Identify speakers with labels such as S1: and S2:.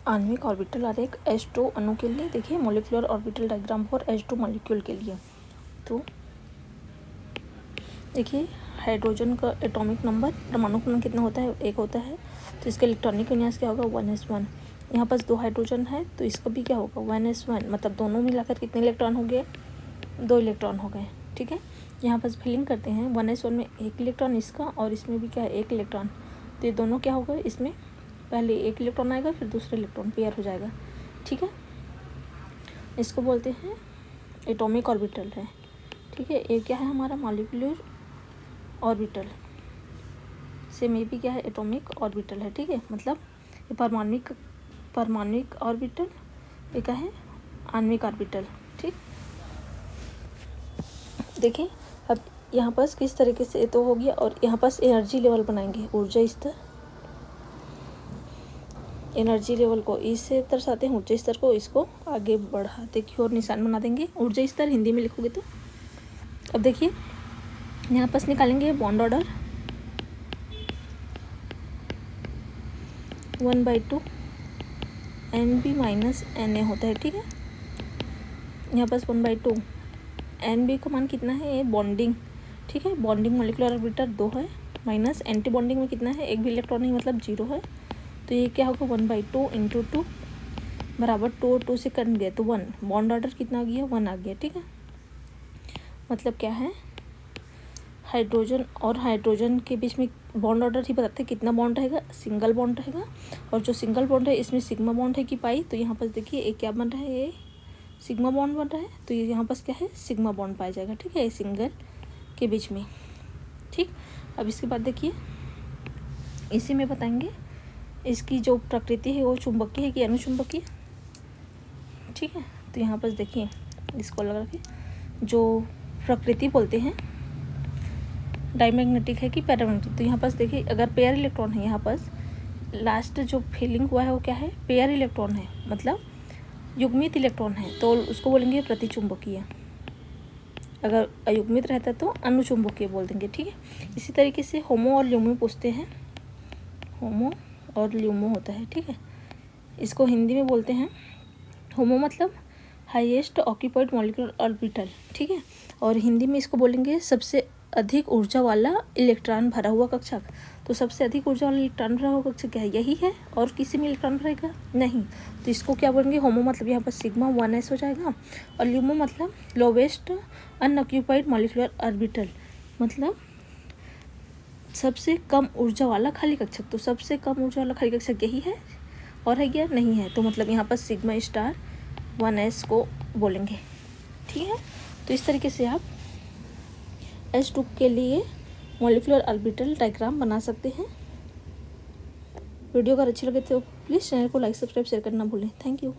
S1: आणविक ऑर्बिटल आरेख H2 अणु के लिए देखिए molecular orbital diagram for H2 molecule के लिए। तो देखिए हाइड्रोजन का एटॉमिक नंबर परमाणु नंबर कितना होता है, 1 होता है। तो इसका इलेक्ट्रॉनिक विन्यास क्या होगा, 1s1। यहाँ पास 2 हाइड्रोजन है तो इसका भी क्या होगा, 1s1। मतलब दोनों मिलाकर कितने इलेक्ट्रॉन हो गए, 2 इलेक्ट्रॉन हो गए। ठीक है, यहाँ पास फिलिंग करते हैं 1s1 में 1 इलेक्ट्रॉन इसका और इसमें भी क्या है 1 इलेक्ट्रॉन। तो ये दोनों क्या होगा, इसमें पहले 1 इलेक्ट्रॉन आएगा फिर दूसरा इलेक्ट्रॉन पेयर हो जाएगा। ठीक है, इसको बोलते हैं एटॉमिक ऑर्बिटल है। ठीक है, ये क्या है हमारा मॉलिक्यूलर ऑर्बिटल, सेम ये भी क्या है एटॉमिक ऑर्बिटल है। ठीक है, मतलब ये परमाणुक ऑर्बिटल, ये क्या है आणविक ऑर्बिटल। ठीक, देखिए अब यहाँ पास किस तरीके से तो हो गया। और यहाँ पास एनर्जी लेवल बनाएंगे, ऊर्जा स्तर, एनर्जी लेवल को इससे दर्शाते हैं, ऊर्जा स्तर को इसको आगे बढ़ाते की ओर निशान बना देंगे। ऊर्जा स्तर हिंदी में लिखोगे तो अब देखिए यहाँ पास निकालेंगे bond order 1/2 NB minus NA होता है। ठीक है, यहाँ पास 1/2 NB का मान कितना है, ये बॉन्डिंग। ठीक है, बॉन्डिंग मोलिकुलर ऑर्बिटल 2 है, माइनस एंटी बॉन्डिंग में कितना है, 1 भी इलेक्ट्रॉन नहीं मतलब 0 है। तो ये क्या होगा 1/2 × 2 बराबर 2 और 2 से कट गया तो 1। बॉन्ड ऑर्डर कितना आ गया, 1 आ गया। ठीक है, मतलब क्या है हाइड्रोजन और हाइड्रोजन के बीच में बॉन्ड ऑर्डर ही बताते हैं कितना बॉन्ड रहेगा, सिंगल बॉन्ड रहेगा। और जो सिंगल बॉन्ड है इसमें सिग्मा बॉन्ड है कि पाई। तो यहाँ पर देखिए एक क्या बन रहा है, ये सिग्मा बॉन्ड बन रहा है। तो ये यहाँ पास क्या है सिग्मा बॉन्ड पाया जाएगा। ठीक है, सिंगल के बीच में। ठीक, अब इसके बाद देखिए इसी में बताएंगे इसकी जो प्रकृति है वो चुंबकीय है कि अनुचुंबकीय। ठीक है, तो यहाँ पास देखिए इसको लगा के जो प्रकृति बोलते हैं डायमैग्नेटिक है कि पैरामैग्नेटिक। तो यहाँ पास देखिए अगर पेयर इलेक्ट्रॉन है, यहाँ पास लास्ट जो फिलिंग हुआ है वो क्या है पेयर इलेक्ट्रॉन है, मतलब युग्मित इलेक्ट्रॉन है, तो उसको बोलेंगे प्रतिचुंबकीय। अगर अयुग्मित रहता है तो अनुचुंबकीय बोल देंगे। ठीक है, इसी तरीके से होमो और ल्यूमो पूछते हैं, होमो और ल्यूमो होता है। ठीक है, इसको हिंदी में बोलते हैं होमो मतलब हाईएस्ट ऑक्यूपाइड मॉलिक्यूलर ऑर्बिटल। ठीक है, और हिंदी में इसको बोलेंगे सबसे अधिक ऊर्जा वाला इलेक्ट्रॉन भरा हुआ कक्षक। तो सबसे अधिक ऊर्जा वाला इलेक्ट्रॉन भरा हुआ कक्षक क्या है, यही है। और किसी में इलेक्ट्रॉन भरेगा नहीं, तो इसको क्या बोलेंगे होमो मतलब यहाँ पर सिग्मा 1s हो जाएगा। और ल्यूमो मतलब लोवेस्ट अनऑक्यूपाइड मॉलिक्यूलर ऑर्बिटल, मतलब सबसे कम ऊर्जा वाला खाली कक्षक। तो सबसे कम ऊर्जा वाला खाली कक्षक यही है, और है क्या नहीं है। तो मतलब यहाँ पर सिग्मा स्टार 1s को बोलेंगे। ठीक है, तो इस तरीके से आप H2 के लिए मॉलिक्यूलर ऑर्बिटल डायग्राम बना सकते हैं। वीडियो अगर अच्छी लगे तो प्लीज़ चैनल को लाइक सब्सक्राइब शेयर करना भूलें। Thank you.